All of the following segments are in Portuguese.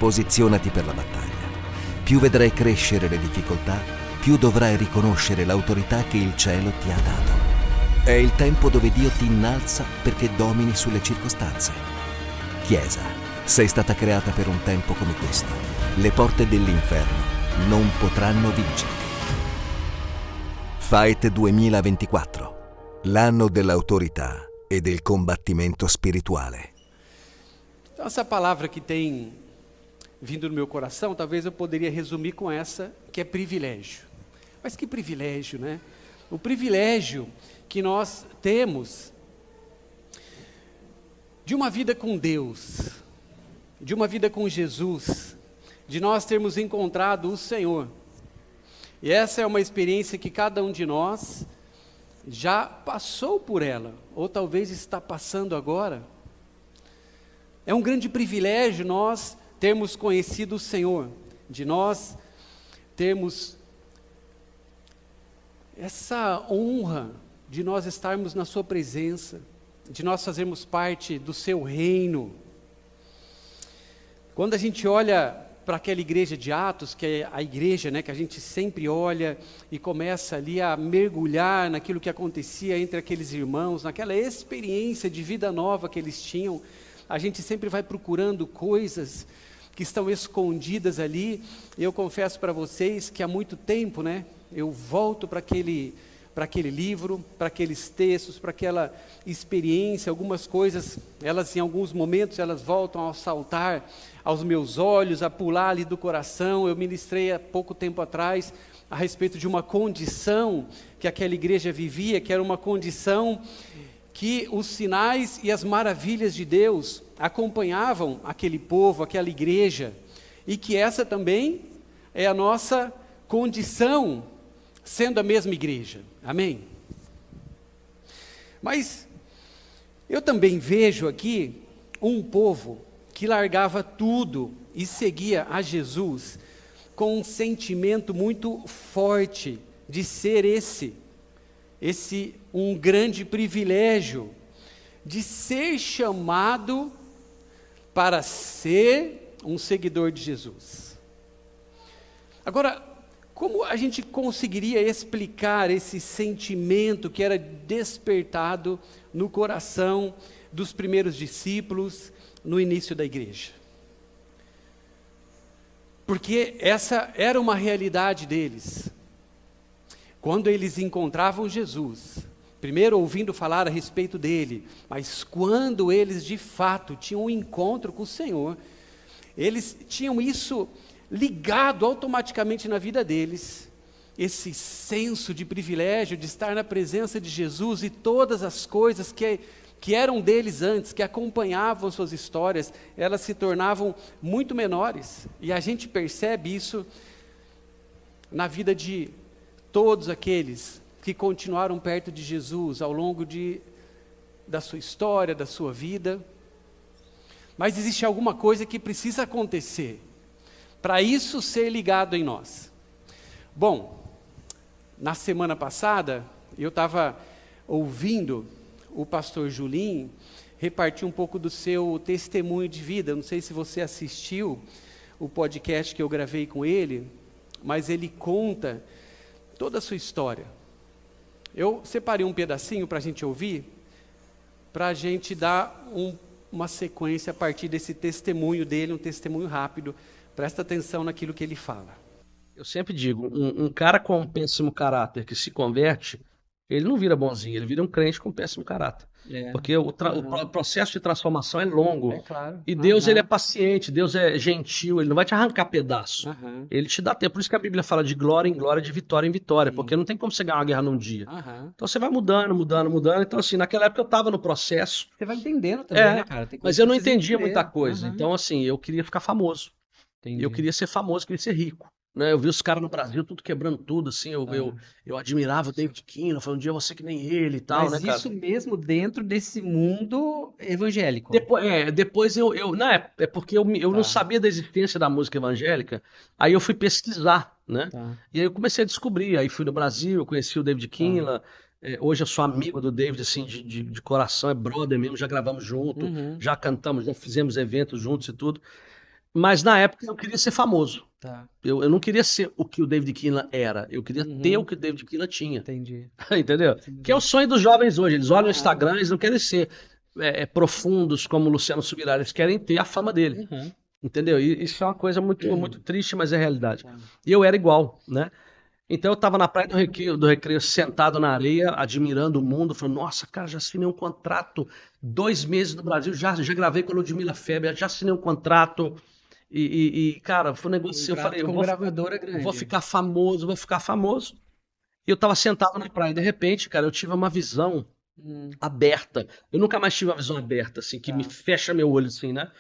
Posizionati per la battaglia. Più vedrai crescere le difficoltà, più dovrai riconoscere l'autorità che il cielo ti ha dato. È il tempo dove Dio ti innalza perché domini sulle circostanze. Chiesa, sei stata creata per un tempo come questo. Le porte dell'inferno non potranno vincerti. Fight 2024, l'anno dell'autorità e del combattimento spirituale. Então, essa palavra que tem vindo no meu coração, talvez eu poderia resumir com essa, que é privilégio. Mas que privilégio, né? O privilégio que nós temos de uma vida com Deus, de uma vida com Jesus, de nós termos encontrado o Senhor. E essa é uma experiência que cada um de nós já passou por ela, ou talvez está passando agora. É um grande privilégio nós termos conhecido o Senhor, de nós termos essa honra de nós estarmos na sua presença, de nós fazermos parte do seu reino. Quando a gente olha para aquela igreja de Atos, que é a igreja, né, que a gente sempre olha e começa ali a mergulhar naquilo que acontecia entre aqueles irmãos, naquela experiência de vida nova que eles tinham, a gente sempre vai procurando coisas que estão escondidas ali. E eu confesso para vocês que há muito tempo, né, eu volto para aquele livro, para aqueles textos, para aquela experiência. Algumas coisas, elas em alguns momentos, elas voltam a saltar aos meus olhos, a pular ali do coração. Eu ministrei há pouco tempo atrás a respeito de uma condição que aquela igreja vivia, que era uma condição que os sinais e as maravilhas de Deus acompanhavam aquele povo, aquela igreja, e que essa também é a nossa condição, sendo a mesma igreja. Amém? Mas eu também vejo aqui um povo que largava tudo e seguia a Jesus com um sentimento muito forte de ser esse um grande privilégio, de ser chamado para ser um seguidor de Jesus. Agora, como a gente conseguiria explicar esse sentimento que era despertado no coração dos primeiros discípulos no início da igreja? Porque essa era uma realidade deles. Quando eles encontravam Jesus, primeiro ouvindo falar a respeito dele, mas quando eles de fato tinham um encontro com o Senhor, eles tinham isso ligado automaticamente na vida deles, esse senso de privilégio de estar na presença de Jesus, e todas as coisas que eram deles antes, que acompanhavam suas histórias, elas se tornavam muito menores. E a gente percebe isso na vida de todos aqueles que continuaram perto de Jesus ao longo da sua história, da sua vida. Mas existe alguma coisa que precisa acontecer para isso ser ligado em nós. Bom, na semana passada, eu estava ouvindo o pastor Julinho repartir um pouco do seu testemunho de vida. Não sei se você assistiu o podcast que eu gravei com ele, mas ele conta toda a sua história. Eu separei um pedacinho para a gente ouvir, para a gente dar uma sequência a partir desse testemunho dele, um testemunho rápido. Presta atenção naquilo que ele fala. Eu sempre digo, um cara com um péssimo caráter que se converte, ele não vira bonzinho, ele vira um crente com péssimo caráter. Porque o processo de transformação é longo. Claro. E Deus, ele é paciente, Deus é gentil, ele não vai te arrancar pedaço. Ele te dá tempo. Por isso que a Bíblia fala de glória em glória, de vitória em vitória, porque não tem como você ganhar uma guerra num dia. Então você vai mudando. Então assim, naquela época eu estava no processo. Você vai entendendo também, né, cara? Mas eu não entendia muita coisa. Então assim, eu queria ficar famoso. Eu queria ser famoso, queria ser rico. Né? Eu vi os caras no Brasil tudo quebrando tudo, assim, eu admirava o David Keelan, falei, um dia eu vou ser que nem ele e tal, mas né, cara? Isso mesmo dentro desse mundo evangélico. Depois é porque eu não sabia da existência da música evangélica, aí eu fui pesquisar, né? E aí eu comecei a descobrir, aí fui no Brasil, eu conheci o David Keelan, hoje eu sou amigo do David, assim, de coração, é brother mesmo, já gravamos junto, já cantamos, já fizemos eventos juntos e tudo. Mas na época eu queria ser famoso. Tá. Eu não queria ser o que o David Keelan era. Eu queria ter o que o David Keelan tinha. Entendi. Entendeu? Que é o sonho dos jovens hoje. Eles olham no Instagram, eles não querem ser profundos como o Luciano Subirá. Eles querem ter a fama dele. Entendeu? E isso é uma coisa muito triste, mas é realidade. E eu era igual, né? Então eu tava na praia do Recreio, sentado na areia, admirando o mundo, falando, nossa, cara, já assinei um contrato, 2 meses no Brasil, já gravei com a Ludmilla Feber, já assinei um contrato, cara, foi um negócio assim, eu falei, gravadora grande. vou ficar famoso. E eu tava sentado na praia, de repente, cara, eu tive uma visão aberta. Eu nunca mais tive uma visão aberta, assim, que me fecha meu olho, assim, né?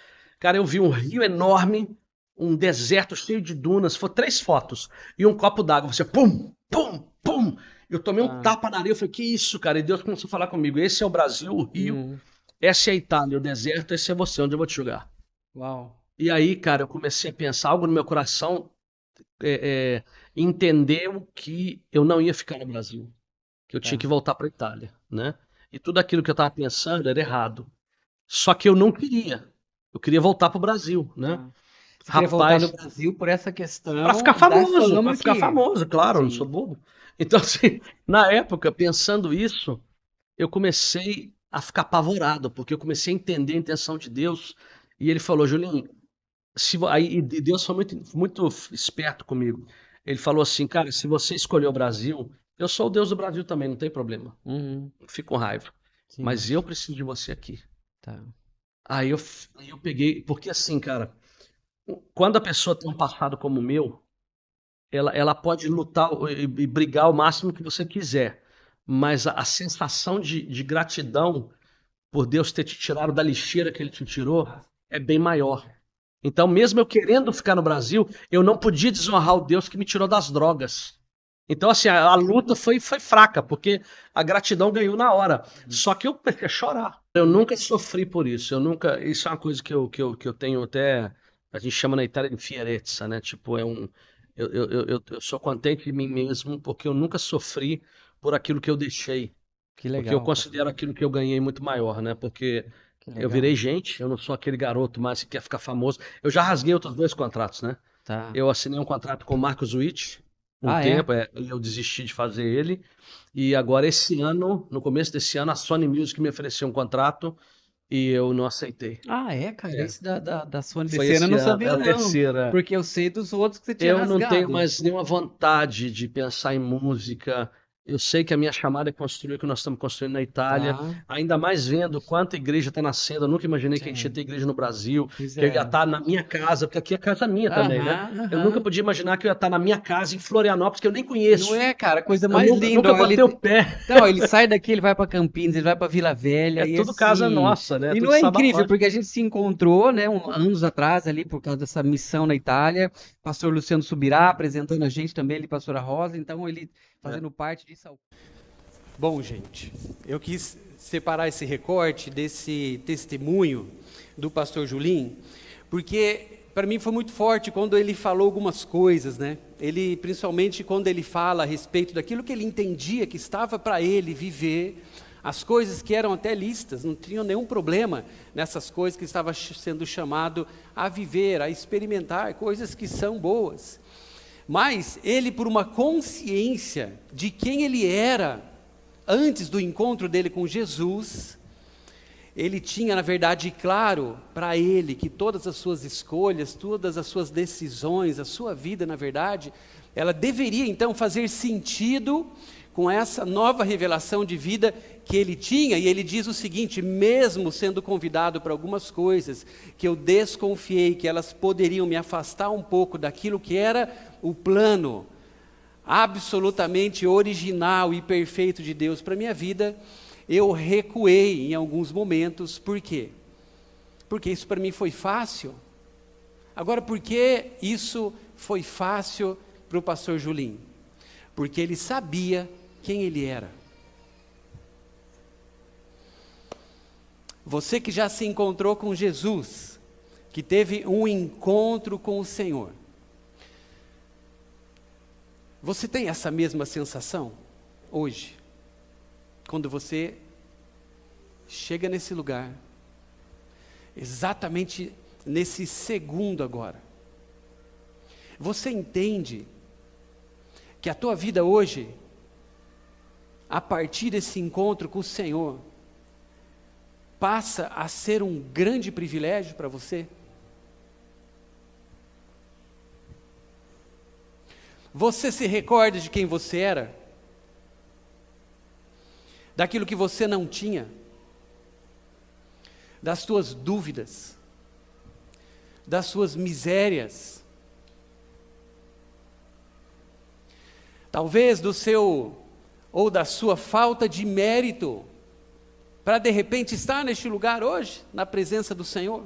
Cara, eu vi um rio enorme, um deserto cheio de dunas, foi 3 fotos, e um copo d'água, você pum, pum, pum. Eu tomei um tapa na areia, eu falei, que isso, cara? E Deus começou a falar comigo, esse é o Brasil, o rio, essa é a Itália, o deserto, esse é você, onde eu vou te jogar. Uau. E aí, cara, eu comecei a pensar algo no meu coração, entendeu que eu não ia ficar no Brasil, que eu tinha que voltar para a Itália, né? E tudo aquilo que eu estava pensando era errado. Só que eu não queria. Eu queria voltar para o Brasil, né? Você queria voltar no Brasil por essa questão para ficar famoso, da para ficar famoso, claro, eu não Sim. sou bobo. Então, assim, na época, pensando isso, eu comecei a ficar apavorado, porque eu comecei a entender a intenção de Deus. E ele falou, Julinho, aí Deus foi muito esperto comigo. Ele falou assim, cara, se você escolher o Brasil, eu sou o Deus do Brasil também, não tem problema. Fico com raiva. Sim. Mas eu preciso de você aqui. Tá. Aí eu peguei, porque assim, cara, quando a pessoa tem um passado como o meu, ela pode lutar e brigar o máximo que você quiser, mas a sensação de gratidão por Deus ter te tirado da lixeira que ele te tirou é bem maior. Então, mesmo eu querendo ficar no Brasil, eu não podia desonrar o Deus que me tirou das drogas. Então, assim, a luta foi fraca, porque a gratidão ganhou na hora. Só que eu comecei a chorar. Eu nunca sofri por isso. Isso é uma coisa que eu tenho até. A gente chama na Itália de fierezza, né? Tipo, eu sou contente de mim mesmo porque eu nunca sofri por aquilo que eu deixei. Que legal. Porque eu considero aquilo que eu ganhei muito maior, né? Porque eu virei gente, eu não sou aquele garoto mais que quer ficar famoso. Eu já rasguei outros 2 contratos, né? Tá. Eu assinei um contrato com o Marcos Witt tempo, eu desisti de fazer ele. E agora esse ano, no começo desse ano, a Sony Music me ofereceu um contrato e eu não aceitei. Cara, esse da Sony Foi desse ano eu não esse ano, sabia é a não, terceira. porque eu sei dos outros que você tinha Eu não rasgado. tenho mais nenhuma vontade de pensar em música. Eu sei que a minha chamada é construir o que nós estamos construindo na Itália. Tá. Ainda mais vendo quanta igreja está nascendo. Eu nunca imaginei que a gente ia ter igreja no Brasil, Pois que eu ia é. estar na minha casa, porque aqui é casa minha também, né? Eu nunca podia imaginar que eu ia estar na minha casa em Florianópolis, que eu nem conheço. Não é, cara, coisa Eu mais nunca linda. botei o pé. Não, ele sai daqui, ele vai pra Campinas, ele vai pra Vila Velha. É e tudo assim... casa nossa, né? E Tudo não é Sabaody. incrível, porque a gente se encontrou, né, anos atrás ali, por causa dessa missão na Itália. Pastor Luciano Subirá apresentando a gente também, ele, pastora Rosa, então ele fazendo parte disso. Bom, gente, eu quis separar esse recorte desse testemunho do pastor Julinho, porque para mim foi muito forte quando ele falou algumas coisas, né? Ele, principalmente quando ele fala a respeito daquilo que ele entendia que estava para ele viver, as coisas que eram até listas, não tinham nenhum problema nessas coisas que estava sendo chamado a viver, a experimentar coisas que são boas. Mas ele, por uma consciência de quem ele era, antes do encontro dele com Jesus, ele tinha, na verdade, claro para ele que todas as suas escolhas, todas as suas decisões, a sua vida, na verdade, ela deveria então fazer sentido com essa nova revelação de vida que ele tinha. E ele diz o seguinte: mesmo sendo convidado para algumas coisas que eu desconfiei que elas poderiam me afastar um pouco daquilo que era o plano absolutamente original e perfeito de Deus para a minha vida, eu recuei em alguns momentos. Por quê? Porque isso para mim foi fácil. Agora, por que isso foi fácil para o pastor Julinho? Porque ele sabia quem ele era. Você que já se encontrou com Jesus, que teve um encontro com o Senhor, você tem essa mesma sensação hoje? Quando você chega nesse lugar, exatamente nesse segundo agora. Você entende que a tua vida hoje, a partir desse encontro com o Senhor, passa a ser um grande privilégio para você? Você se recorda de quem você era? Daquilo que você não tinha? Das suas dúvidas? Das suas misérias? Talvez do seu ou da sua falta de mérito para de repente estar neste lugar hoje, na presença do Senhor?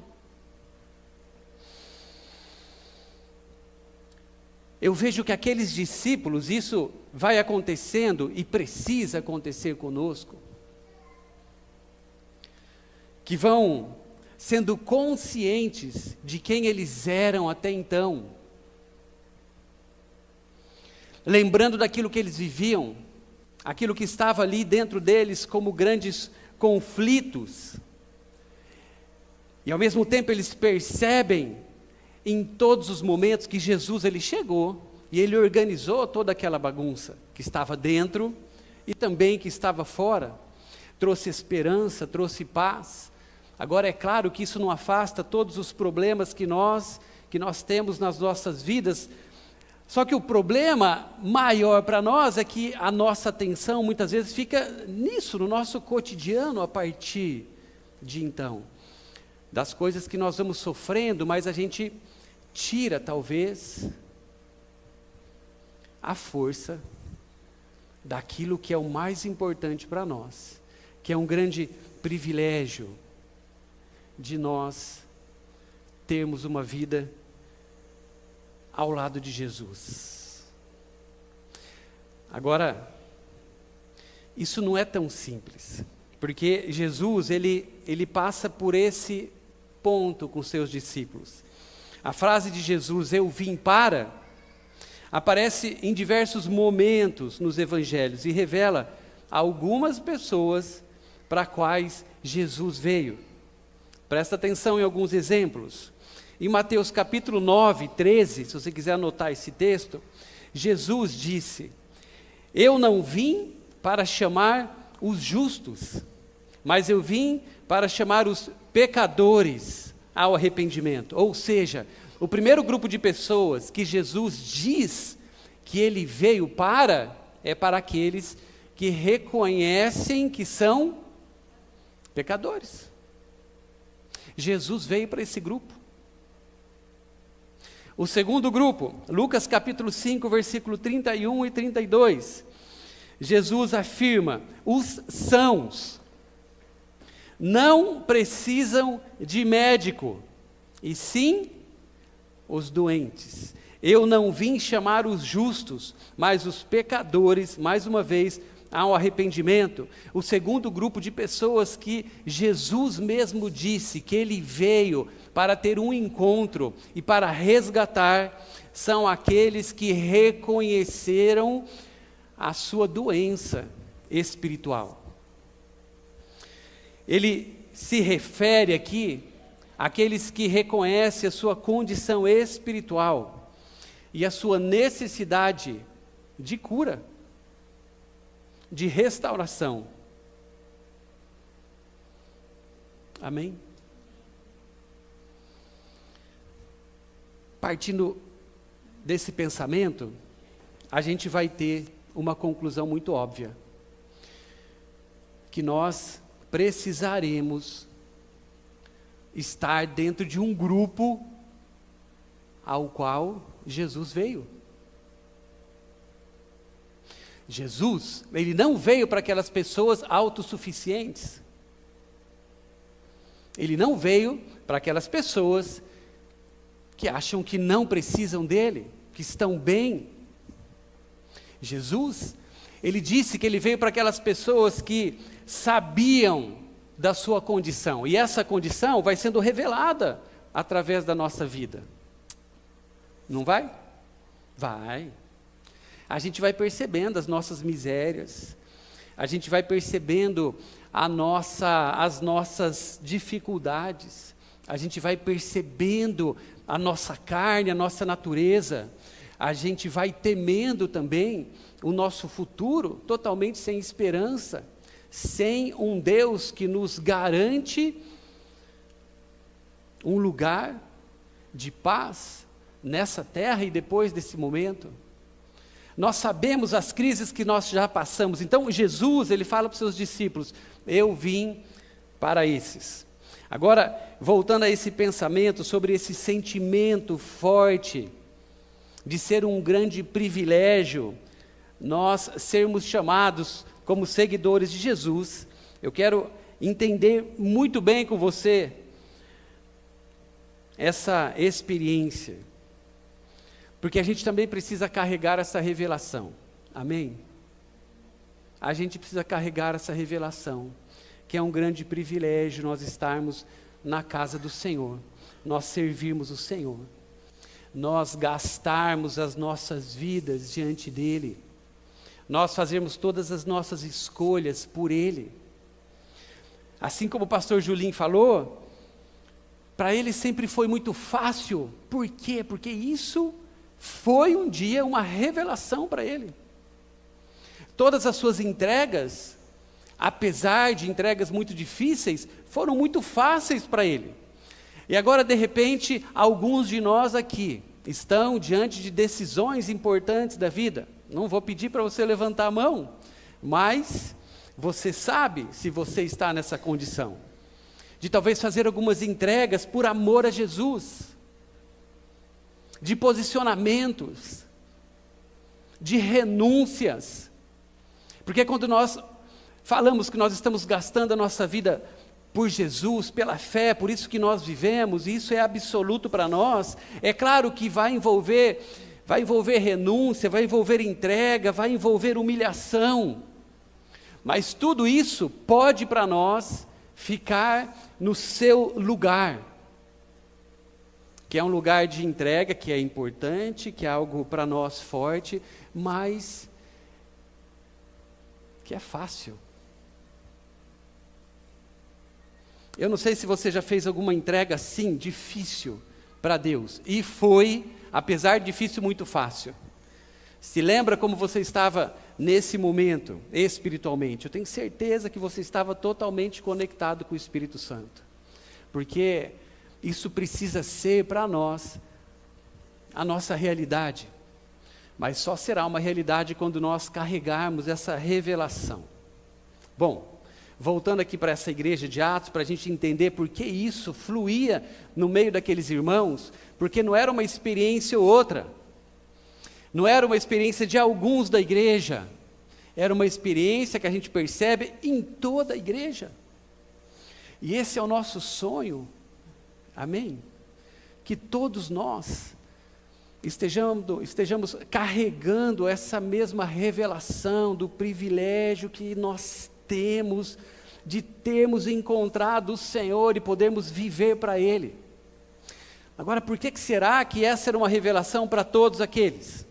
Eu vejo que aqueles discípulos, isso vai acontecendo e precisa acontecer conosco, que vão sendo conscientes de quem eles eram até então, lembrando daquilo que eles viviam, aquilo que estava ali dentro deles como grandes conflitos, e ao mesmo tempo eles percebem em todos os momentos que Jesus ele chegou e ele organizou toda aquela bagunça que estava dentro e também que estava fora, trouxe esperança, trouxe paz. Agora é claro que isso não afasta todos os problemas que nós temos nas nossas vidas. Só que o problema maior para nós é que a nossa atenção muitas vezes fica nisso, no nosso cotidiano, a partir de então, das coisas que nós vamos sofrendo, mas a gente tira talvez a força daquilo que é o mais importante para nós, que é um grande privilégio de nós termos uma vida ao lado de Jesus. Agora, isso não é tão simples, porque Jesus, ele passa por esse ponto com seus discípulos. A frase de Jesus, eu vim para, aparece em diversos momentos nos evangelhos e revela algumas pessoas para quais Jesus veio. Presta atenção em alguns exemplos. Em Mateus capítulo 9, 13, se você quiser anotar esse texto, Jesus disse, eu não vim para chamar os justos, mas eu vim para chamar os pecadores ao arrependimento. Ou seja, o primeiro grupo de pessoas que Jesus diz que ele veio para, é para aqueles que reconhecem que são pecadores. Jesus veio para esse grupo. O segundo grupo, Lucas capítulo 5, versículo 31 e 32. Jesus afirma, os sãos não precisam de médico, e sim os doentes. Eu não vim chamar os justos, mas os pecadores, mais uma vez, ao arrependimento. O segundo grupo de pessoas que Jesus mesmo disse que ele veio para ter um encontro e para resgatar, são aqueles que reconheceram a sua doença espiritual. Ele se refere aqui àqueles que reconhecem a sua condição espiritual e a sua necessidade de cura, de restauração. Amém? Partindo desse pensamento, a gente vai ter uma conclusão muito óbvia, que nós precisaremos estar dentro de um grupo ao qual Jesus veio. Jesus, ele não veio para aquelas pessoas autossuficientes. Ele não veio para aquelas pessoas que acham que não precisam dele, que estão bem. Jesus, ele disse que ele veio para aquelas pessoas que sabiam da sua condição, e essa condição vai sendo revelada através da nossa vida. Não vai? Vai. A gente vai percebendo as nossas misérias, a gente vai percebendo as nossas dificuldades, a gente vai percebendo a nossa carne, a nossa natureza, a gente vai temendo também o nosso futuro totalmente sem esperança, sem um Deus que nos garante um lugar de paz nessa terra e depois desse momento. Nós sabemos as crises que nós já passamos. Então Jesus, ele fala para os seus discípulos: eu vim para esses. Agora, voltando a esse pensamento sobre esse sentimento forte de ser um grande privilégio nós sermos chamados como seguidores de Jesus, eu quero entender muito bem com você essa experiência, porque a gente também precisa carregar essa revelação, amém? A gente precisa carregar essa revelação, que é um grande privilégio nós estarmos na casa do Senhor, nós servirmos o Senhor, nós gastarmos as nossas vidas diante dEle, nós fazermos todas as nossas escolhas por Ele. Assim como o pastor Julinho falou, para ele sempre foi muito fácil. Por quê? Porque isso foi um dia uma revelação para ele. Todas as suas entregas, apesar de entregas muito difíceis, foram muito fáceis para ele. E agora, de repente, alguns de nós aqui estão diante de decisões importantes da vida. Não vou pedir para você levantar a mão, mas você sabe se você está nessa condição de talvez fazer algumas entregas por amor a Jesus, de posicionamentos, de renúncias, porque quando nós falamos que nós estamos gastando a nossa vida por Jesus, pela fé, por isso que nós vivemos, e isso é absoluto para nós, é claro que vai envolver renúncia, vai envolver entrega, vai envolver humilhação, mas tudo isso pode para nós ficar no seu lugar, que é um lugar de entrega, que é importante, que é algo para nós forte, mas que é fácil. Eu não sei se você já fez alguma entrega assim, difícil para Deus, e foi, apesar de difícil, muito fácil. Se lembra como você estava nesse momento, espiritualmente? Eu tenho certeza que você estava totalmente conectado com o Espírito Santo, porque isso precisa ser para nós a nossa realidade, mas só será uma realidade quando nós carregarmos essa revelação. Bom, voltando aqui para essa igreja de Atos, para a gente entender por que isso fluía no meio daqueles irmãos, porque não era uma experiência ou outra, não era uma experiência de alguns da igreja, era uma experiência que a gente percebe em toda a igreja, e esse é o nosso sonho, amém? Que todos nós estejamos carregando essa mesma revelação do privilégio que nós temos de termos encontrado o Senhor e podermos viver para Ele. Agora, por que será que essa era uma revelação para todos aqueles?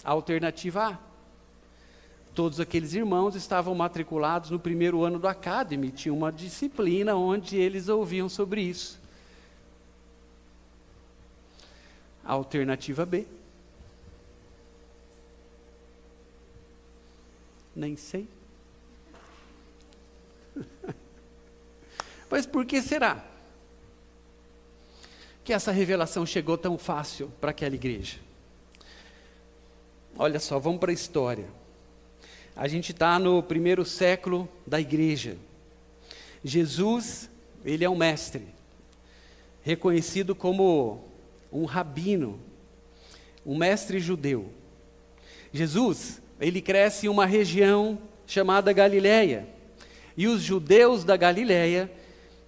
A alternativa A. Todos aqueles irmãos estavam matriculados no primeiro ano do Academy, tinha uma disciplina onde eles ouviam sobre isso. A alternativa B. Nem sei. Mas por que será que essa revelação chegou tão fácil para aquela igreja? Olha só, vamos para a história. A gente está no primeiro século da igreja. Jesus, ele é um mestre, reconhecido como um rabino, um mestre judeu. Jesus, ele cresce em uma região chamada Galileia, e os judeus da Galileia,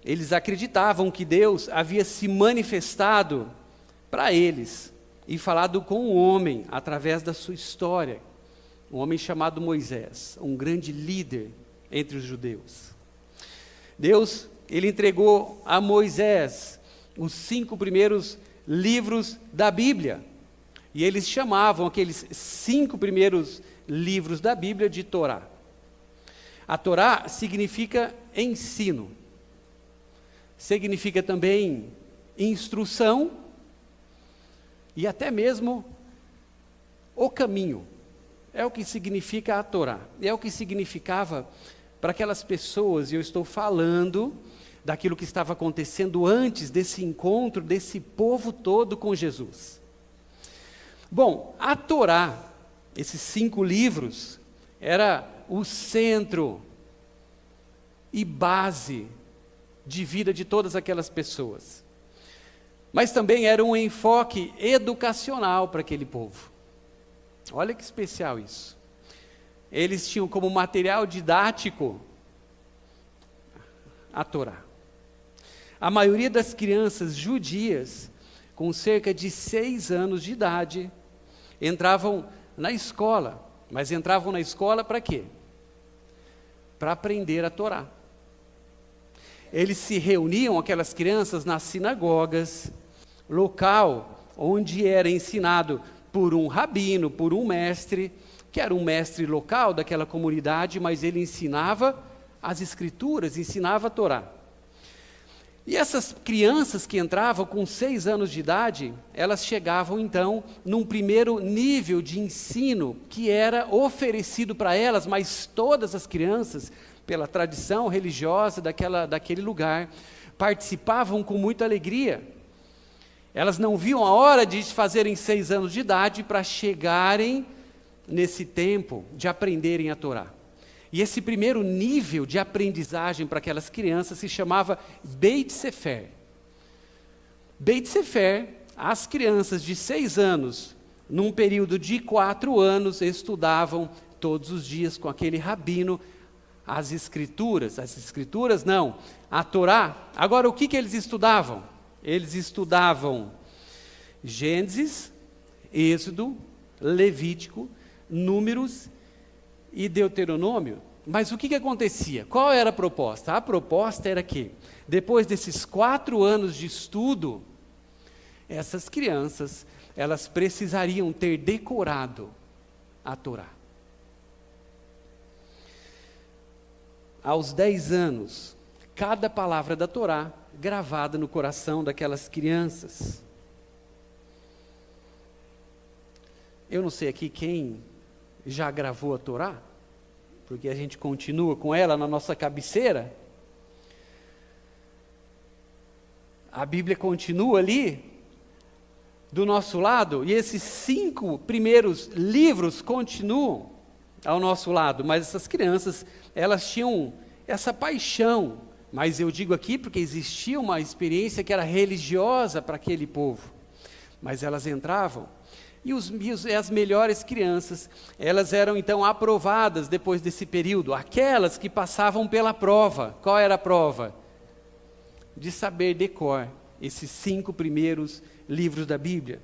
eles acreditavam que Deus havia se manifestado para eles, e falado com um homem, através da sua história, um homem chamado Moisés, um grande líder entre os judeus. Deus, ele entregou a Moisés os 5 primeiros livros da Bíblia, e eles chamavam aqueles 5 primeiros livros da Bíblia de Torá. A Torá significa ensino, significa também instrução e até mesmo o caminho. É o que significa a Torá. É o que significava para aquelas pessoas, e eu estou falando daquilo que estava acontecendo antes desse encontro, desse povo todo com Jesus. Bom, a Torá, esses 5 livros, era o centro e base de vida de todas aquelas pessoas. Mas também era um enfoque educacional para aquele povo. Olha que especial isso. Eles tinham como material didático a Torá. A maioria das crianças judias, com cerca de 6 anos de idade, entravam na escola. Mas entravam na escola para quê? Para aprender a Torá. Eles se reuniam, aquelas crianças, nas sinagogas, local onde era ensinado por um rabino, por um mestre, que era um mestre local daquela comunidade, mas ele ensinava as Escrituras, ensinava a Torá. E essas crianças que entravam com 6 anos de idade, elas chegavam então num primeiro nível de ensino que era oferecido para elas, mas todas as crianças, pela tradição religiosa daquele lugar, participavam com muita alegria. Elas não viam a hora de fazerem 6 anos de idade para chegarem nesse tempo de aprenderem a Torá. E esse primeiro nível de aprendizagem para aquelas crianças se chamava Beit Sefer. Beit Sefer, as crianças de 6 anos, num período de 4 anos, estudavam todos os dias com aquele rabino as Escrituras não, a Torá. Agora, o que eles estudavam? Eles estudavam Gênesis, Êxodo, Levítico, Números e Deuteronômio. Mas o que acontecia? Qual era a proposta? A proposta era que, depois desses 4 anos de estudo, essas crianças, elas precisariam ter decorado a Torá. Aos 10 anos, cada palavra da Torá gravada no coração daquelas crianças. Eu não sei aqui quem já gravou a Torá, porque a gente continua com ela na nossa cabeceira. A Bíblia continua ali, do nosso lado, e esses 5 primeiros livros continuam ao nosso lado, mas essas crianças, elas tinham essa paixão, mas eu digo aqui porque existia uma experiência que era religiosa para aquele povo, mas elas entravam, e as melhores crianças, elas eram então aprovadas depois desse período, aquelas que passavam pela prova. Qual era a prova? De saber decor esses 5 primeiros livros da Bíblia.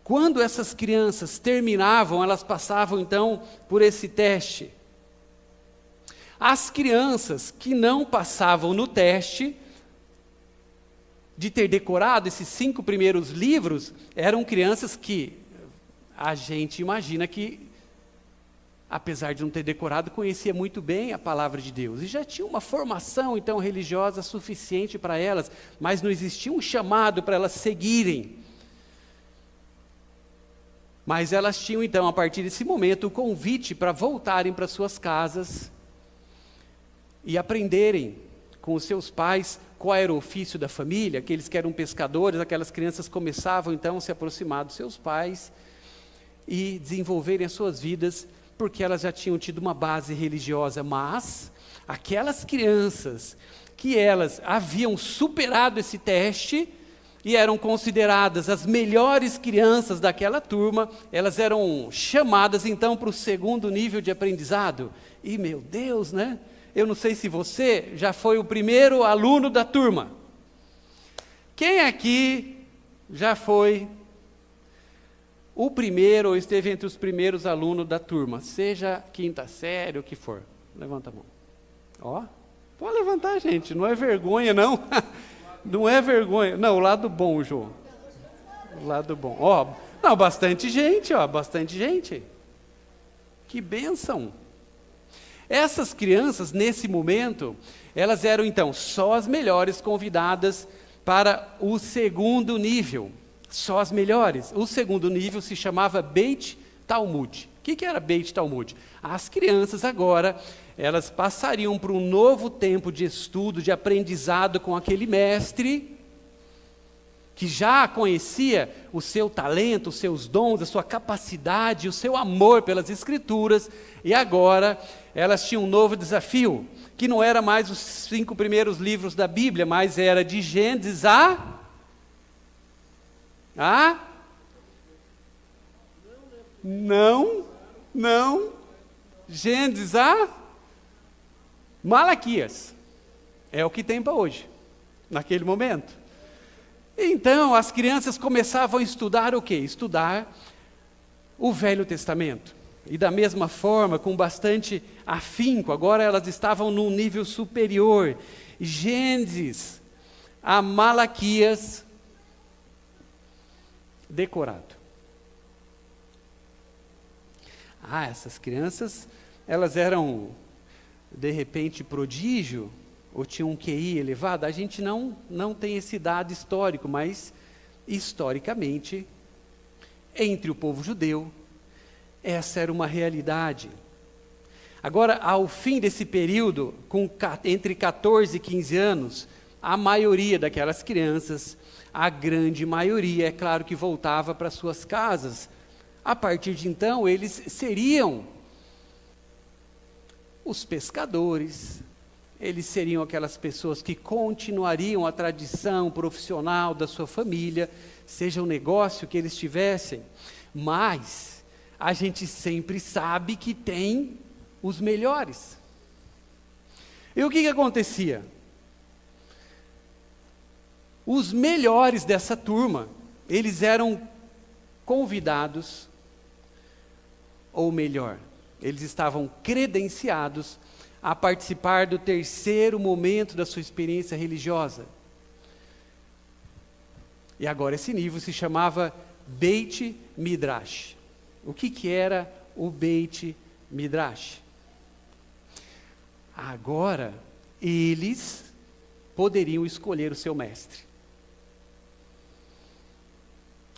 Quando essas crianças terminavam, elas passavam então por esse teste. As crianças que não passavam no teste de ter decorado esses 5 primeiros livros, eram crianças que a gente imagina que, apesar de não ter decorado, conhecia muito bem a palavra de Deus. E já tinha uma formação, então, religiosa suficiente para elas, mas não existia um chamado para elas seguirem. Mas elas tinham, então, a partir desse momento, o convite para voltarem para suas casas e aprenderem com os seus pais qual era o ofício da família. Aqueles que eram pescadores, aquelas crianças começavam, então, a se aproximar dos seus pais e desenvolverem as suas vidas, porque elas já tinham tido uma base religiosa. Mas aquelas crianças que elas haviam superado esse teste e eram consideradas as melhores crianças daquela turma, elas eram chamadas então para o 2º nível de aprendizado. E meu Deus, né? Eu não sei se você já foi o primeiro aluno da turma. Quem aqui já foi o primeiro ou esteve entre os primeiros alunos da turma? Seja 5ª série, o que for. Levanta a mão. Ó, pode levantar, gente, não é vergonha, não. Não é vergonha. Não, o lado bom, Jô. O lado bom. Ó, não, bastante gente, ó, bastante gente. Que bênção. Essas crianças, nesse momento, elas eram, então, só as melhores convidadas para o segundo nível, só as melhores. O segundo nível se chamava Beit Talmud. O que era Beit Talmud? As crianças agora, elas passariam por um novo tempo de estudo, de aprendizado com aquele mestre, que já conhecia o seu talento, os seus dons, a sua capacidade, o seu amor pelas Escrituras, e agora elas tinham um novo desafio, que não era mais os 5 primeiros livros da Bíblia, mas era de Gênesis Gênesis a Malaquias. É o que tem para hoje, naquele momento. Então, as crianças começavam a estudar o quê? Estudar o Velho Testamento. E da mesma forma, com bastante afinco, agora elas estavam num nível superior. Gênesis a Malaquias decorado. Essas crianças, elas eram, de repente, prodígio, ou tinham um QI elevado? A gente não tem esse dado histórico, mas, historicamente, entre o povo judeu, essa era uma realidade. Agora, ao fim desse período, entre 14 e 15 anos, a maioria daquelas crianças, a grande maioria, é claro que voltava para suas casas. A partir de então, eles seriam os pescadores, eles seriam aquelas pessoas que continuariam a tradição profissional da sua família, seja o negócio que eles tivessem, mas a gente sempre sabe que tem os melhores. E o que acontecia? Os melhores dessa turma, eles eram convidados, ou melhor, eles estavam credenciados a participar do terceiro momento da sua experiência religiosa. E agora esse nível se chamava Beit Midrash. O que era o Beit Midrash? Agora, eles poderiam escolher o seu mestre.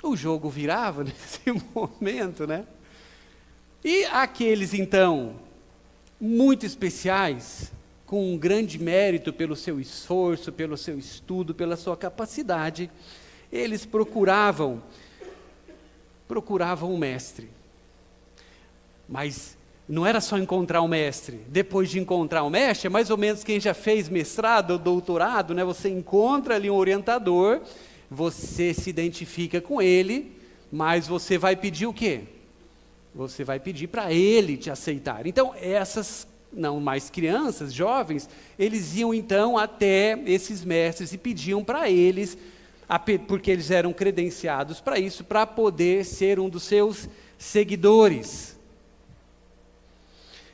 O jogo virava nesse momento, né? E aqueles, então, muito especiais, com um grande mérito pelo seu esforço, pelo seu estudo, pela sua capacidade, eles procuravam um mestre. Mas não era só encontrar um mestre. Depois de encontrar um mestre, é mais ou menos quem já fez mestrado ou doutorado, né? Você encontra ali um orientador, você se identifica com ele, mas você vai pedir o quê? Você vai pedir para ele te aceitar. Então, essas, não mais crianças, jovens, eles iam então até esses mestres e pediam para eles, porque eles eram credenciados para isso, para poder ser um dos seus seguidores.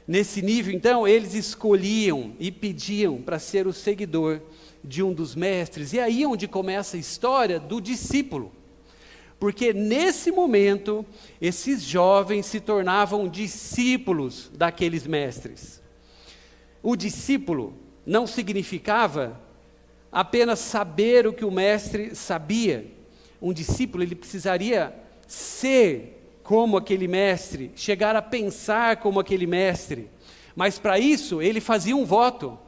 Nesse nível, então, eles escolhiam e pediam para ser o seguidor de um dos mestres. E aí é onde começa a história do discípulo. Porque nesse momento, esses jovens se tornavam discípulos daqueles mestres. O discípulo não significava apenas saber o que o mestre sabia. Um discípulo, ele precisaria ser como aquele mestre, chegar a pensar como aquele mestre. Mas para isso, ele fazia um voto,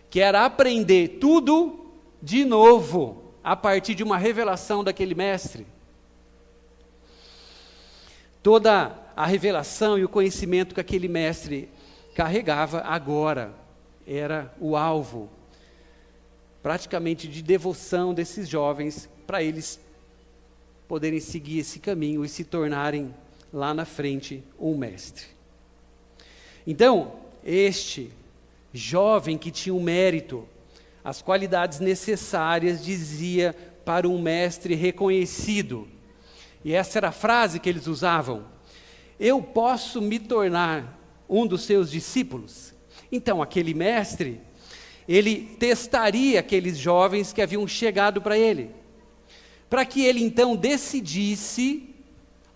que era aprender tudo de novo, a partir de uma revelação daquele mestre. Toda a revelação e o conhecimento que aquele mestre carregava agora era o alvo, praticamente de devoção desses jovens, para eles poderem seguir esse caminho e se tornarem lá na frente um mestre. Então, este jovem que tinha o mérito, as qualidades necessárias, dizia para um mestre reconhecido, e essa era a frase que eles usavam: eu posso me tornar um dos seus discípulos? Então, aquele mestre, ele testaria aqueles jovens que haviam chegado para ele, para que ele então decidisse,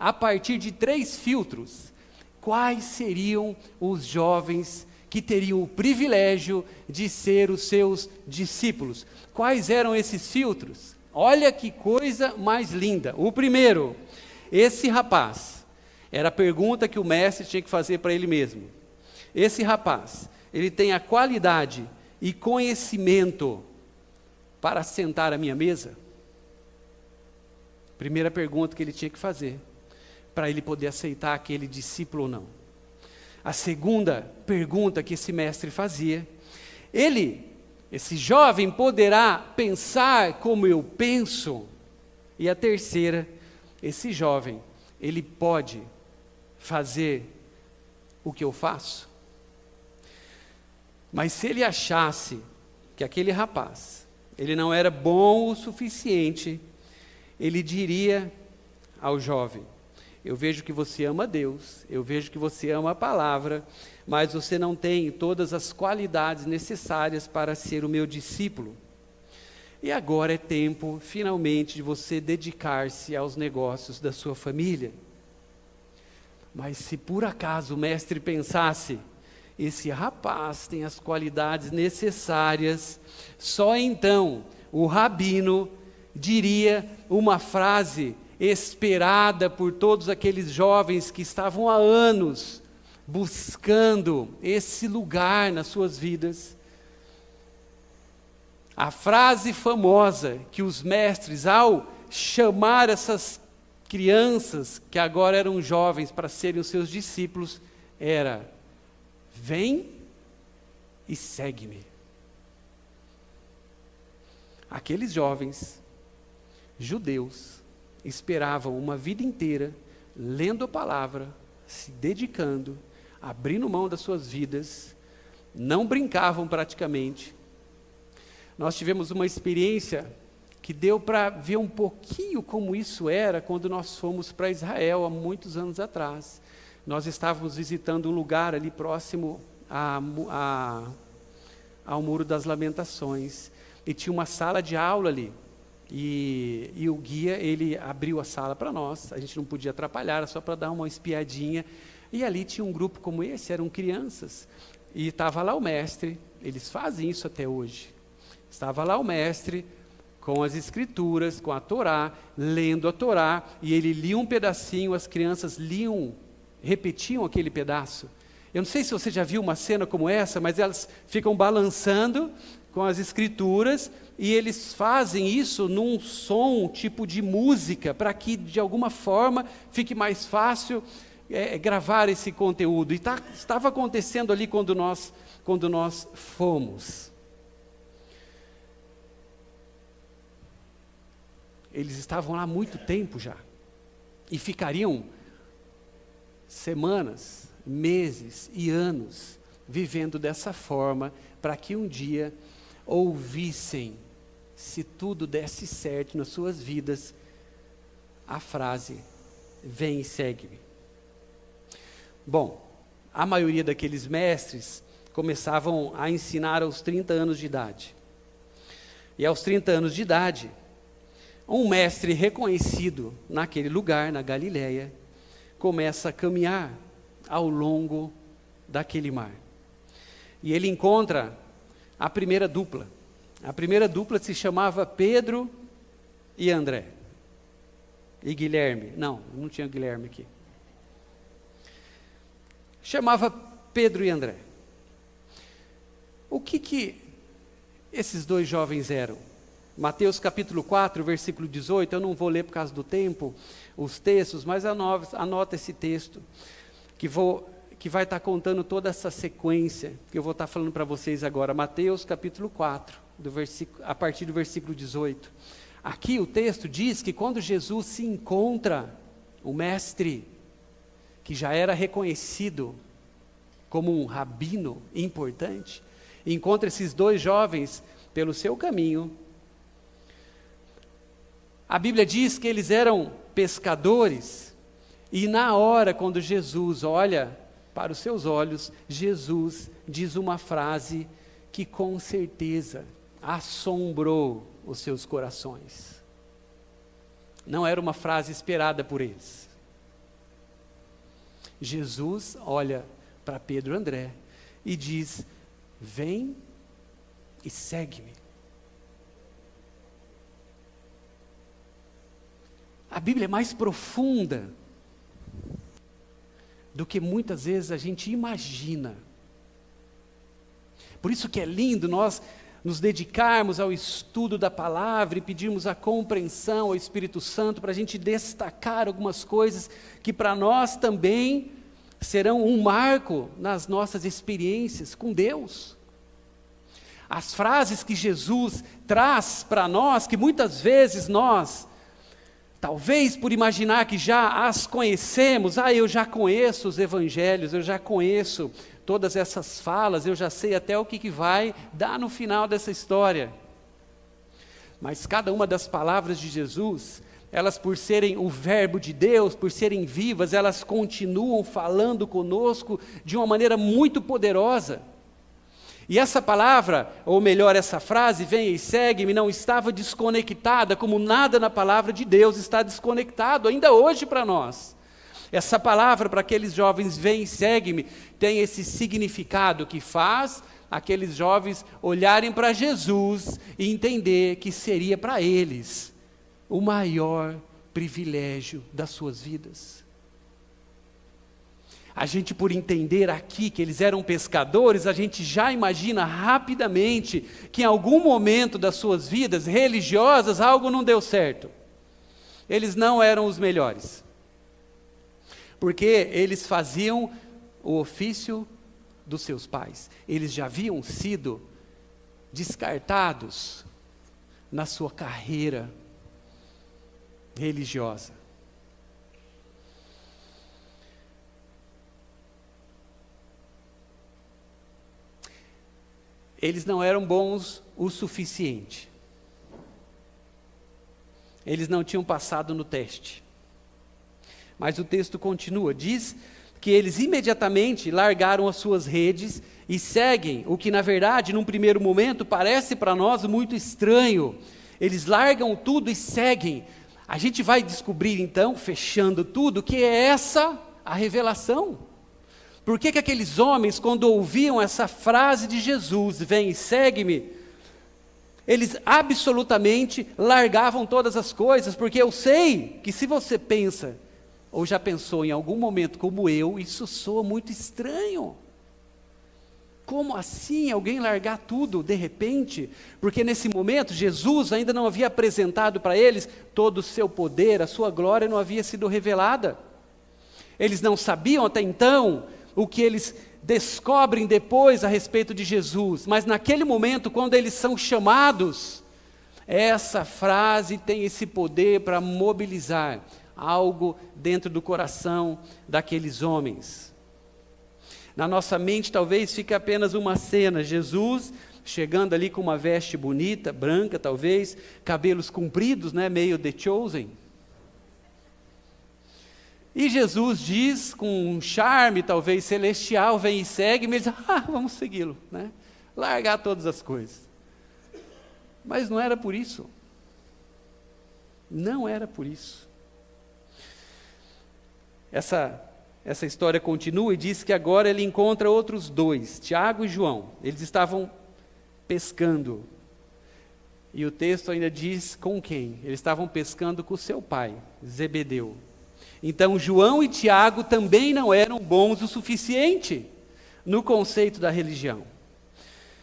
a partir de 3 filtros, quais seriam os jovens que teriam o privilégio de ser os seus discípulos. Quais eram esses filtros? Olha que coisa mais linda. O primeiro, esse rapaz, era a pergunta que o mestre tinha que fazer para ele mesmo. Esse rapaz, ele tem a qualidade e conhecimento para sentar à minha mesa? Primeira pergunta que ele tinha que fazer, para ele poder aceitar aquele discípulo ou não. A segunda pergunta que esse mestre fazia, esse jovem poderá pensar como eu penso? E a terceira, esse jovem, ele pode fazer o que eu faço? Mas se ele achasse que aquele rapaz, ele não era bom o suficiente, ele diria ao jovem: eu vejo que você ama Deus, eu vejo que você ama a palavra, mas você não tem todas as qualidades necessárias para ser o meu discípulo. E agora é tempo, finalmente, de você dedicar-se aos negócios da sua família. Mas se por acaso o mestre pensasse: esse rapaz tem as qualidades necessárias, só então o rabino diria uma frase esperada por todos aqueles jovens que estavam há anos buscando esse lugar nas suas vidas. A frase famosa que os mestres, ao chamar essas crianças, que agora eram jovens, para serem os seus discípulos, era: vem e segue-me. Aqueles jovens judeus esperavam uma vida inteira lendo a palavra, se dedicando, abrindo mão das suas vidas, não brincavam praticamente. Nós tivemos uma experiência que deu para ver um pouquinho como isso era quando nós fomos para Israel há muitos anos atrás. Nós estávamos visitando um lugar ali próximo ao Muro das Lamentações, e tinha uma sala de aula ali. E o guia, ele abriu a sala para nós, a gente não podia atrapalhar, era só para dar uma espiadinha, e ali tinha um grupo como esse, eram crianças, e estava lá o mestre, eles fazem isso até hoje, estava lá o mestre, com as escrituras, com a Torá, lendo a Torá, e ele lia um pedacinho, as crianças liam, repetiam aquele pedaço. Eu não sei se você já viu uma cena como essa, mas elas ficam balançando com as escrituras, e eles fazem isso num som, tipo de música, para que de alguma forma fique mais fácil gravar esse conteúdo. E estava acontecendo ali quando nós fomos. Eles estavam lá há muito tempo já, e ficariam semanas, meses e anos vivendo dessa forma, para que um dia ouvissem, se tudo desse certo nas suas vidas, a frase: vem e segue-me. Bom, a maioria daqueles mestres começavam a ensinar aos 30 anos de idade. E aos 30 anos de idade, um mestre reconhecido naquele lugar, na Galileia, começa a caminhar ao longo daquele mar. E ele encontra a primeira dupla. A primeira dupla se chamava Pedro e André. E Guilherme. Não tinha Guilherme aqui. Chamava Pedro e André. O que esses dois jovens eram? Mateus capítulo 4, versículo 18, eu não vou ler por causa do tempo, os textos, mas anota esse texto, que vai estar contando toda essa sequência, que eu vou estar falando para vocês agora. Mateus capítulo 4, a partir do versículo 18. Aqui o texto diz que quando Jesus se encontra, o mestre, que já era reconhecido como um rabino importante, encontra esses dois jovens pelo seu caminho. A Bíblia diz que eles eram pescadores, e na hora, quando Jesus olha para os seus olhos, Jesus diz uma frase que com certeza assombrou os seus corações. Não era uma frase esperada por eles. Jesus olha para Pedro e André e diz: vem e segue-me. A Bíblia é mais profunda do que muitas vezes a gente imagina. Por isso que é lindo nós nos dedicarmos ao estudo da palavra e pedirmos a compreensão ao Espírito Santo para a gente destacar algumas coisas que para nós também serão um marco nas nossas experiências com Deus. As frases que Jesus traz para nós, que muitas vezes nós, talvez por imaginar que já as conhecemos, eu já conheço os evangelhos, eu já conheço todas essas falas, eu já sei até o que vai dar no final dessa história. Mas cada uma das palavras de Jesus, elas por serem o verbo de Deus, por serem vivas, elas continuam falando conosco de uma maneira muito poderosa. E essa palavra, ou melhor, essa frase, vem e segue-me, não estava desconectada, como nada na palavra de Deus está desconectado, ainda hoje para nós. Essa palavra para aqueles jovens, vem e segue-me, tem esse significado que faz aqueles jovens olharem para Jesus e entender que seria para eles o maior privilégio das suas vidas. A gente, por entender aqui que eles eram pescadores, a gente já imagina rapidamente que em algum momento das suas vidas religiosas algo não deu certo. Eles não eram os melhores, porque eles faziam o ofício dos seus pais. Eles já haviam sido descartados na sua carreira religiosa. Eles não eram bons o suficiente. Eles não tinham passado no teste. Mas o texto continua, diz que eles imediatamente largaram as suas redes e seguem o que na verdade, num primeiro momento, parece para nós muito estranho. Eles largam tudo e seguem. A gente vai descobrir então, fechando tudo, que é essa a revelação. Por que aqueles homens, quando ouviam essa frase de Jesus, vem e segue-me, eles absolutamente largavam todas as coisas? Porque eu sei que se você pensa, ou já pensou em algum momento como eu, isso soa muito estranho. Como assim alguém largar tudo de repente? Porque nesse momento Jesus ainda não havia apresentado para eles todo o seu poder, a sua glória não havia sido revelada. Eles não sabiam até então o que eles descobrem depois a respeito de Jesus, mas naquele momento, quando eles são chamados, essa frase tem esse poder para mobilizar algo dentro do coração daqueles homens. Na nossa mente talvez fique apenas uma cena, Jesus chegando ali com uma veste bonita, branca talvez, cabelos compridos, meio The Chosen. E Jesus diz, com um charme talvez celestial, vem e segue-me, ele diz, vamos segui-lo, largar todas as coisas. Mas não era por isso. Não era por isso. Essa história continua e diz que agora ele encontra outros dois, Tiago e João. Eles estavam pescando. E o texto ainda diz com quem? Eles estavam pescando com seu pai, Zebedeu. Então João e Tiago também não eram bons o suficiente no conceito da religião.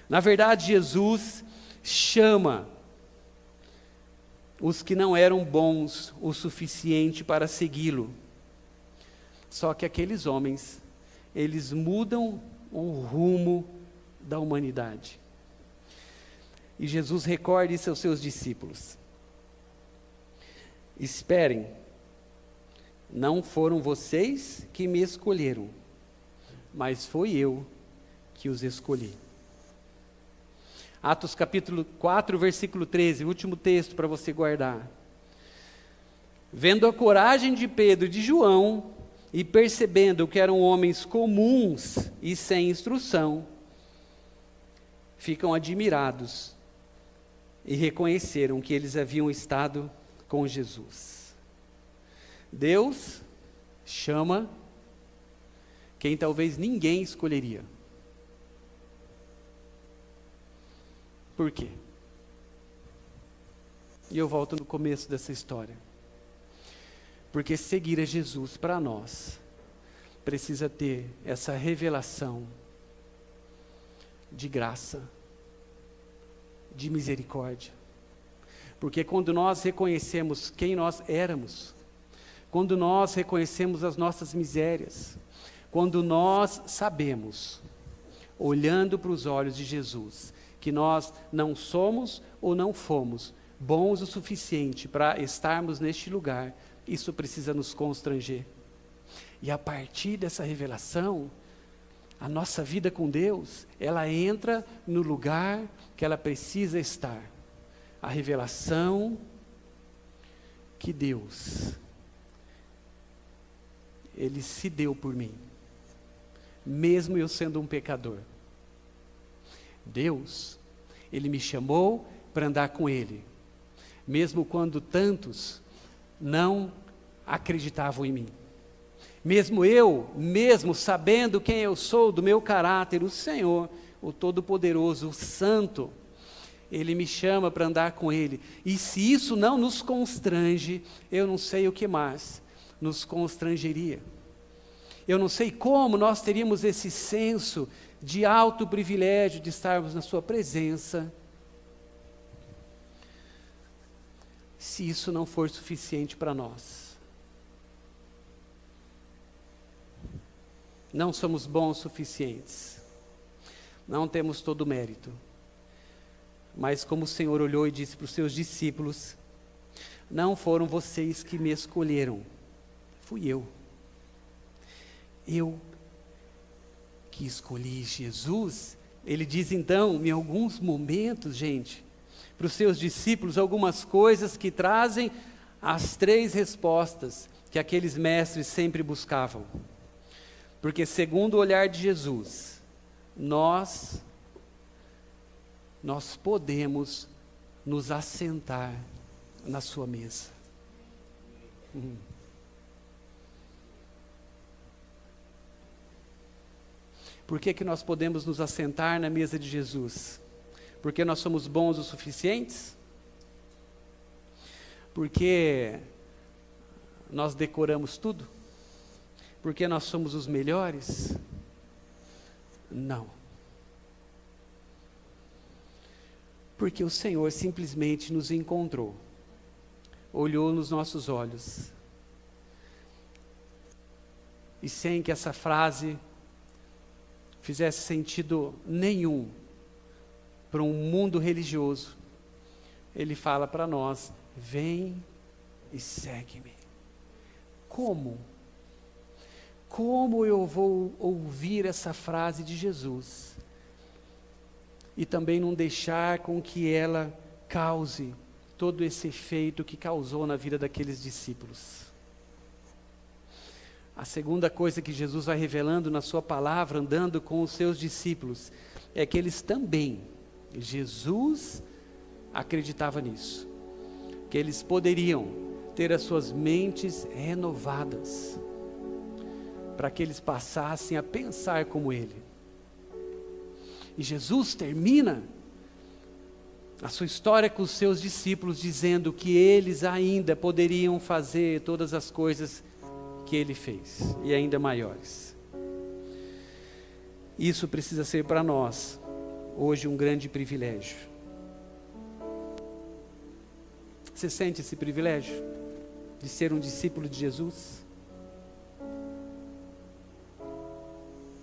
Na verdade, Jesus chama os que não eram bons o suficiente para segui-lo. Só que aqueles homens, eles mudam o rumo da humanidade. E Jesus recorda isso aos seus discípulos. Esperem, não foram vocês que me escolheram, mas foi eu que os escolhi. Atos capítulo 4, versículo 13, último texto para você guardar. Vendo a coragem de Pedro e de João, e percebendo que eram homens comuns e sem instrução, ficam admirados e reconheceram que eles haviam estado com Jesus. Deus chama quem talvez ninguém escolheria. Por quê? E eu volto no começo dessa história. Porque seguir a Jesus para nós precisa ter essa revelação de graça, de misericórdia. Porque quando nós reconhecemos quem nós éramos, quando nós reconhecemos as nossas misérias, quando nós sabemos, olhando para os olhos de Jesus, que nós não somos ou não fomos bons o suficiente para estarmos neste lugar, isso precisa nos constranger. E a partir dessa revelação, a nossa vida com Deus, ela entra no lugar que ela precisa estar. A revelação que Deus, Ele se deu por mim, mesmo eu sendo um pecador. Deus, Ele me chamou para andar com Ele, mesmo quando tantos não acreditavam em mim. Mesmo sabendo quem eu sou, do meu caráter, o Senhor, o Todo-Poderoso, o Santo, Ele me chama para andar com Ele. E se isso não nos constrange, eu não sei o que mais nos constrangeria. Eu não sei como nós teríamos esse senso de alto privilégio de estarmos na Sua presença, se isso não for suficiente para nós. Não somos bons o suficientes, não temos todo o mérito, mas como o Senhor olhou e disse para os seus discípulos, não foram vocês que me escolheram, fui eu que escolhi Jesus. Ele diz então, em alguns momentos, gente, para os seus discípulos, algumas coisas que trazem as 3 respostas que aqueles mestres sempre buscavam. Porque segundo o olhar de Jesus, nós podemos nos assentar na sua mesa. Por que nós podemos nos assentar na mesa de Jesus? Porque nós somos bons o suficientes? Porque nós decoramos tudo? Porque nós somos os melhores? Não. Porque o Senhor simplesmente nos encontrou, olhou nos nossos olhos, e sem que essa frase fizesse sentido nenhum para um mundo religioso, Ele fala para nós, vem e segue-me. Como? Como eu vou ouvir essa frase de Jesus e também não deixar com que ela cause todo esse efeito que causou na vida daqueles discípulos? A segunda coisa que Jesus vai revelando na sua palavra, andando com os seus discípulos, é que eles também, Jesus acreditava nisso, que eles poderiam ter as suas mentes renovadas, para que eles passassem a pensar como Ele. E Jesus termina a sua história com os seus discípulos, dizendo que eles ainda poderiam fazer todas as coisas que Ele fez, e ainda maiores. Isso precisa ser para nós, hoje, um grande privilégio. Você sente esse privilégio de ser um discípulo de Jesus?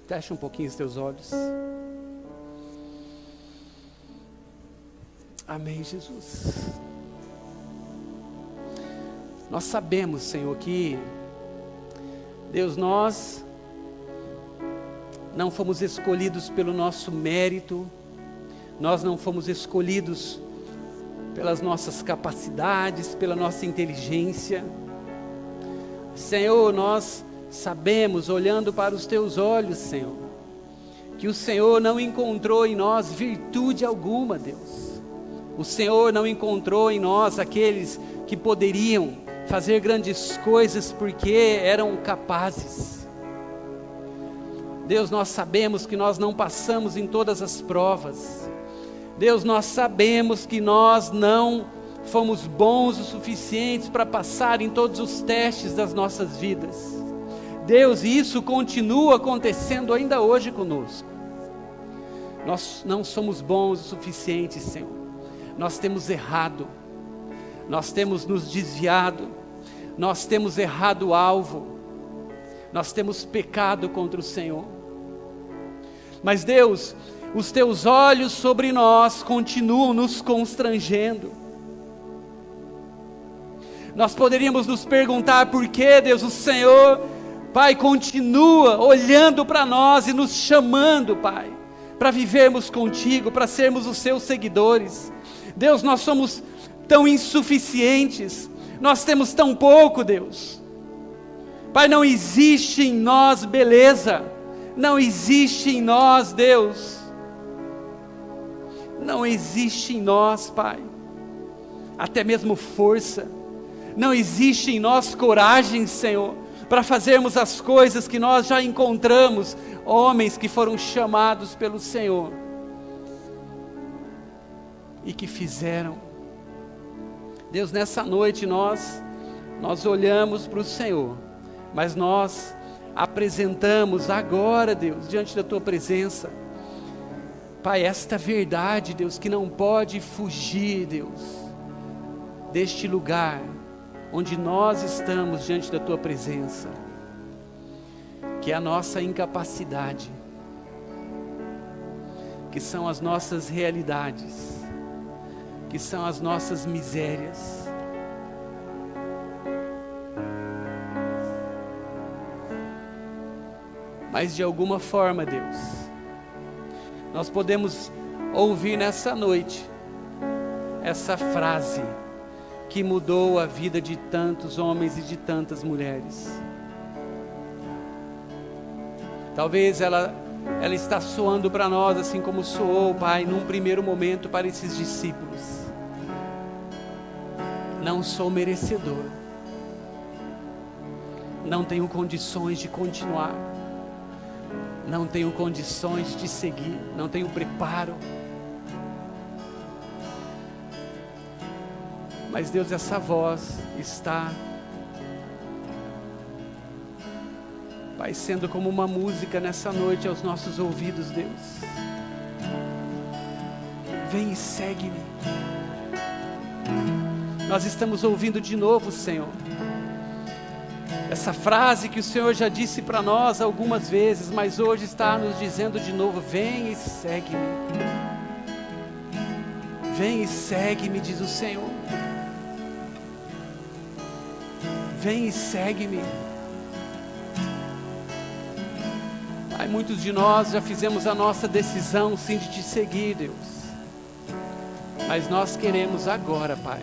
Fecha um pouquinho os teus olhos. Amém, Jesus. Nós sabemos, Senhor, que, Deus, nós não fomos escolhidos pelo nosso mérito, nós não fomos escolhidos pelas nossas capacidades, pela nossa inteligência. Senhor, nós sabemos, olhando para os Teus olhos, Senhor, que o Senhor não encontrou em nós virtude alguma, Deus. O Senhor não encontrou em nós aqueles que poderiam fazer grandes coisas porque eram capazes. Deus, nós sabemos que nós não passamos em todas as provas. Deus, nós sabemos que nós não fomos bons o suficientes para passar em todos os testes das nossas vidas. Deus, e isso continua acontecendo ainda hoje conosco. Nós não somos bons o suficiente, Senhor. Nós temos errado, nós temos nos desviado, nós temos errado o alvo, nós temos pecado contra o Senhor. Mas Deus, os teus olhos sobre nós continuam nos constrangendo. Nós poderíamos nos perguntar por que, Deus, o Senhor, Pai, continua olhando para nós e nos chamando, Pai, para vivermos contigo, para sermos os seus seguidores. Deus, nós somos tão insuficientes, nós temos tão pouco, Deus. Pai, não existe em nós beleza, não existe em nós, Deus, não existe em nós, Pai, até mesmo força, não existe em nós coragem, Senhor, para fazermos as coisas que nós já encontramos, homens que foram chamados pelo Senhor, e que fizeram. Deus, nessa noite nós olhamos para o Senhor, mas nós apresentamos agora, Deus, diante da Tua presença, Pai, esta verdade, Deus, que não pode fugir, Deus, deste lugar, onde nós estamos diante da Tua presença, que é a nossa incapacidade, que são as nossas realidades, que são as nossas misérias. Mas de alguma forma, Deus, nós podemos ouvir nessa noite essa frase que mudou a vida de tantos homens e de tantas mulheres. Talvez ela está soando para nós assim como soou, Pai, num primeiro momento para esses discípulos. Não sou merecedor, não tenho condições de continuar, não tenho condições de seguir, não tenho preparo. Mas Deus, essa voz está, Pai, sendo como uma música nessa noite aos nossos ouvidos, Deus. Vem e segue-me. Nós estamos ouvindo de novo, Senhor, essa frase que o Senhor já disse para nós algumas vezes, mas hoje está nos dizendo de novo: vem e segue-me. Vem e segue-me, diz o Senhor. Vem e segue-me. Pai, muitos de nós já fizemos a nossa decisão sim de te seguir, Deus. Mas nós queremos agora, Pai,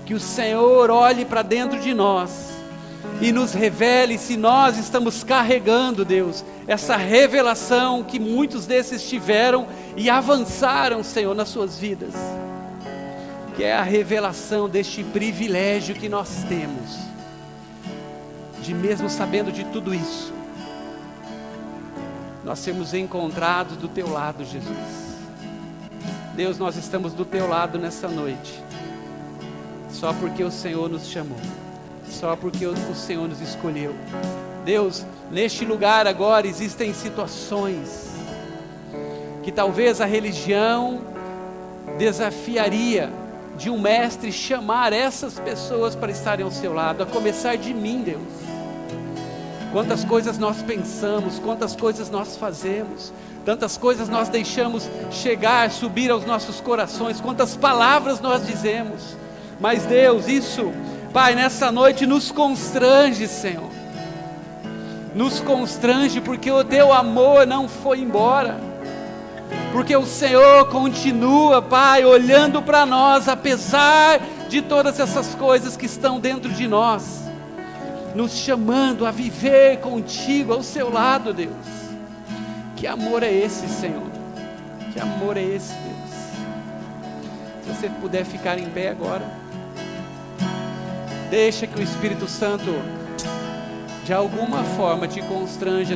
que o Senhor olhe para dentro de nós e nos revele se nós estamos carregando, Deus, essa revelação que muitos desses tiveram e avançaram, Senhor, nas suas vidas, que é a revelação deste privilégio que nós temos, de mesmo sabendo de tudo isso, nós sermos encontrados do Teu lado, Jesus. Deus, nós estamos do Teu lado nessa noite, só porque o Senhor nos chamou, só porque o Senhor nos escolheu. Deus, neste lugar agora existem situações que talvez a religião desafiaria de um mestre chamar essas pessoas para estarem ao seu lado, a começar de mim, Deus. Quantas coisas nós pensamos, quantas coisas nós fazemos, tantas coisas nós deixamos chegar, subir aos nossos corações, quantas palavras nós dizemos, mas Deus, isso, Pai, nessa noite nos constrange, Senhor, nos constrange, porque o Teu amor não foi embora, porque o Senhor continua, Pai, olhando para nós, apesar de todas essas coisas que estão dentro de nós, nos chamando a viver contigo, ao seu lado, Deus. Que amor é esse, Senhor? Que amor é esse, Deus? Se você puder ficar em pé agora, deixa que o Espírito Santo, de alguma forma, te constranja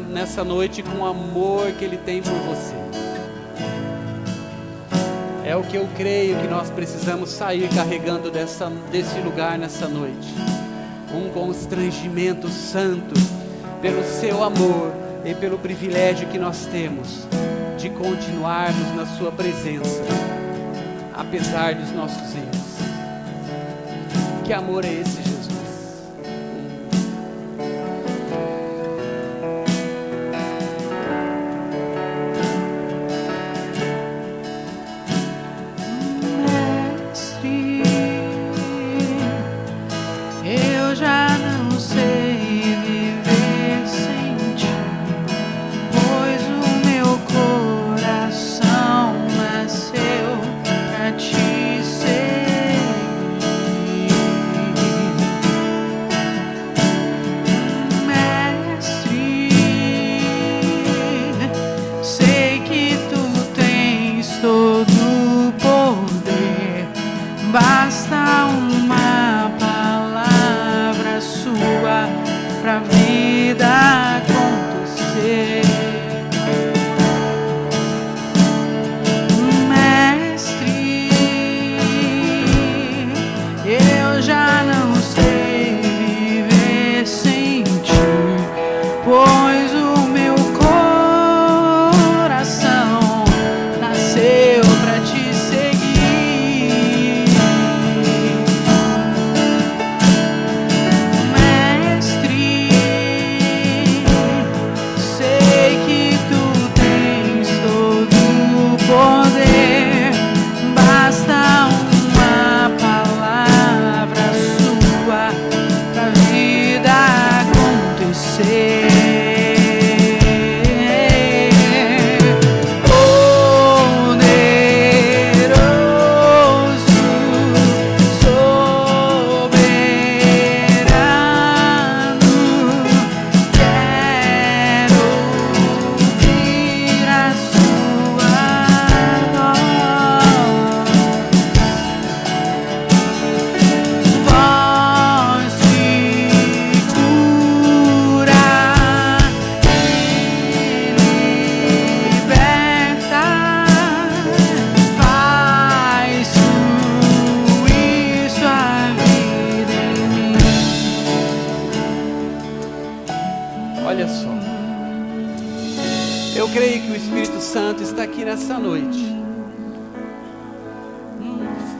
nessa noite com o amor que Ele tem por você. É o que eu creio que nós precisamos sair carregando desse lugar nessa noite. Um constrangimento santo pelo seu amor e pelo privilégio que nós temos de continuarmos na sua presença, apesar dos nossos erros. Que amor é esse, Jesus?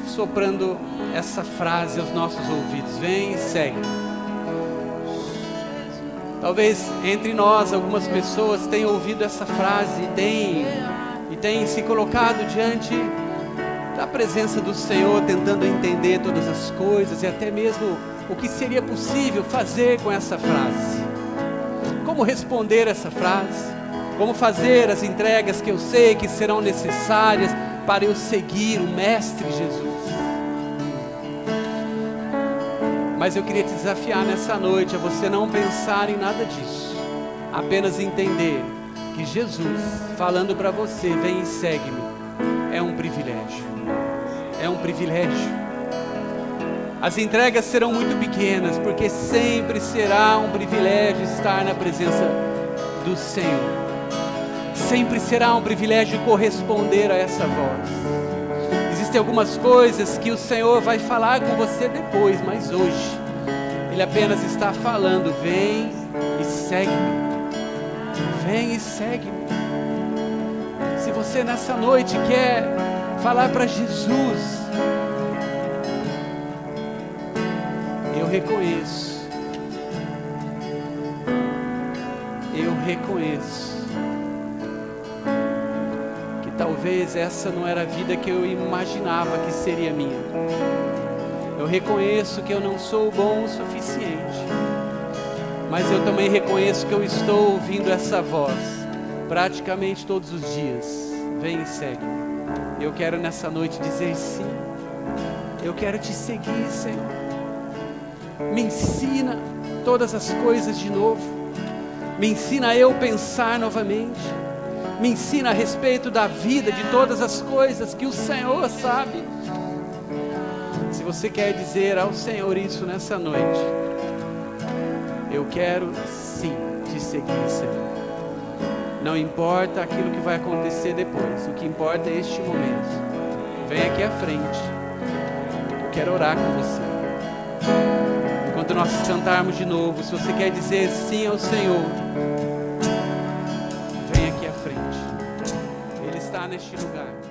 Soprando essa frase aos nossos ouvidos: vem e segue. Talvez entre nós algumas pessoas tenham ouvido essa frase e têm se colocado diante da presença do Senhor, tentando entender todas as coisas e até mesmo o que seria possível fazer com essa frase. Como responder essa frase? Como fazer as entregas que eu sei que serão necessárias para eu seguir o Mestre Jesus? Mas eu queria te desafiar nessa noite a você não pensar em nada disso, apenas entender que Jesus falando para você, vem e segue-me, é um privilégio, é um privilégio. As entregas serão muito pequenas, porque sempre será um privilégio estar na presença do Senhor, sempre será um privilégio corresponder a essa voz. Existem algumas coisas que o Senhor vai falar com você depois, mas hoje Ele apenas está falando: vem e segue-me, vem e segue-me. Se você nessa noite quer falar para Jesus, eu reconheço que talvez essa não era a vida que eu imaginava que seria minha. Eu reconheço que eu não sou bom o suficiente, mas eu também reconheço que eu estou ouvindo essa voz praticamente todos os dias: vem e segue-me. Eu quero nessa noite dizer sim, eu quero te seguir, Senhor. Me ensina todas as coisas de novo, me ensina a eu pensar novamente, me ensina a respeito da vida, de todas as coisas que o Senhor sabe. Se você quer dizer ao Senhor isso nessa noite, eu quero sim te seguir, Senhor. Não importa aquilo que vai acontecer depois, o que importa é este momento. vem aqui à frente. Eu quero orar com você. Enquanto nós cantarmos de novo, se você quer dizer sim ao Senhor, vem aqui à frente. Ele está neste lugar.